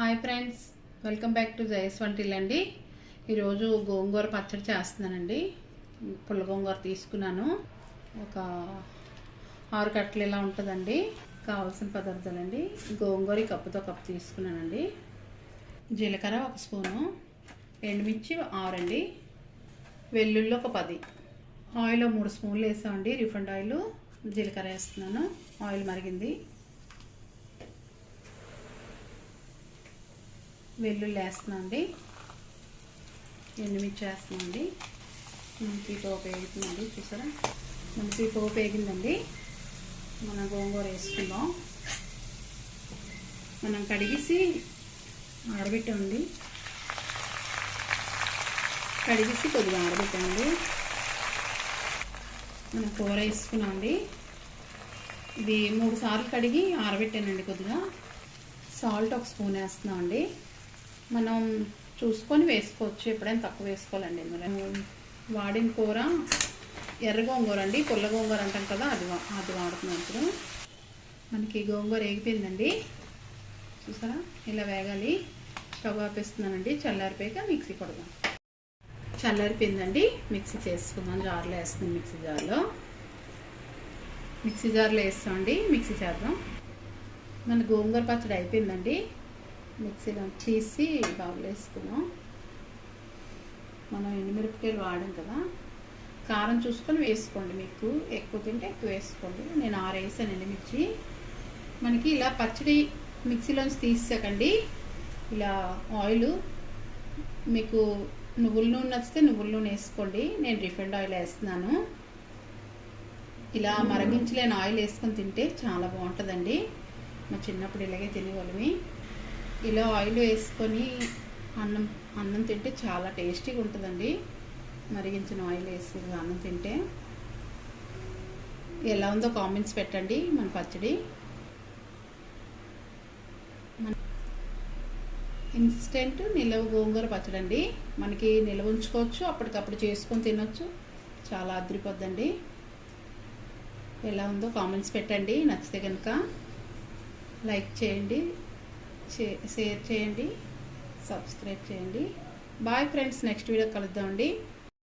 Hi friends, welcome back to Jaya svantaillu అండి. ఈరోజు గోంగూర పచ్చడి చేస్తున్నానండి. పుల్ల గోంగూర తీసుకున్నాను. ఒక 6 కట్టలు ఇలా ఉంటుందండి. కావాల్సిన పదార్థాలండి: గోంగూర కప్పుతో కప్పు తీసుకున్నానండి, జీలకర్ర 1 స్పూను, ఎండుమిర్చి 6 అండి, వెల్లుల్లి ఒక 10, ఆయిల్ 3 స్పూన్లు వేసామండి. రిఫైండ్ ఆయిల్, జీలకర్ర వేస్తున్నాను. ఆయిల్ మరిగింది, వెల్లుల్లి వేస్తున్నాం అండి, ఎండుమిర్చి వేస్తున్నాం అండి. మనకి పోపు వేగుతుందండి, చూసారా? మనకి పోపు వేగిందండి. మనం గోంగూర వేసుకుందాం. మనం కడిగేసి ఆరబెట్టామండి, కొద్దిగా ఆరబెట్టామండి. మనం కూర వేసుకున్నామండి. ఇది 3 సార్లు కడిగి ఆరబెట్టానండి. కొద్దిగా సాల్ట్ 1 స్పూన్ వేస్తున్నామండి. మనం చూసుకొని వేసుకోవచ్చు, ఎప్పుడైనా తక్కువ వేసుకోవాలండి. ఇందులో వాడిన కూర ఎర్ర గోంగూర అండి, పుల్ల గోంగూర అంటాం కదా, అది వాడుతున్నాం. ఇప్పుడు మనకి గోంగూర వేగిపోయిందండి, చూసారా? ఇలా వేగాలి. స్టవ్ ఆపేస్తున్నానండి. చల్లారిపోయాక మిక్సీ కొడదాం. చల్లారిపోయిందండి, మిక్సీ చేసుకుందాం. జార్లో వేస్తున్నాం. మిక్సీ జార్లో వేస్తామండి. మిక్సీ చేద్దాం. మన గోంగూర పచ్చడి అయిపోయిందండి. మిక్సీలో తీసి బౌల్ వేసుకున్నాం. మనం ఎండుమిరపకాయలు వాడాం కదా, కారం చూసుకొని వేసుకోండి. మీకు ఎక్కువ తింటే ఎక్కువ వేసుకోండి. నేను 6 వేసాను ఎండుమిర్చి. మనకి ఇలా పచ్చడి మిక్సీలోంచి తీసాకండి, ఇలా ఆయిల్, మీకు నువ్వుల నూనె నచ్చితే నువ్వుల నూనె వేసుకోండి. నేను రిఫైండ్ ఆయిల్ వేస్తున్నాను. ఇలా మరిగించలేని ఆయిల్ వేసుకొని తింటే చాలా బాగుంటుందండి. మా చిన్నప్పుడు ఇలాగే తినేవాళ్ళమి. ఇలా ఆయిల్ వేసుకొని అన్నం తింటే చాలా టేస్టీగా ఉంటుందండి. మరిగించిన ఆయిల్ వేసి అన్నం తింటే ఎలా ఉందో కామెంట్స్ పెట్టండి. మన పచ్చడి ఇన్స్టెంట్ నిలవ గోంగూర పచ్చడి అండి. మనకి నిల్వ ఉంచుకోవచ్చు, అప్పటికప్పుడు చేసుకొని తినొచ్చు. చాలా అదిరిపోద్దండి. ఎలా ఉందో కామెంట్స్ పెట్టండి. నచ్చితే కనుక లైక్ చేయండి, షేర్ చేయండి, సబ్స్క్రైబ్ చేయండి. బాయ్ ఫ్రెండ్స్, నెక్స్ట్ వీడియో కలుద్దామండి.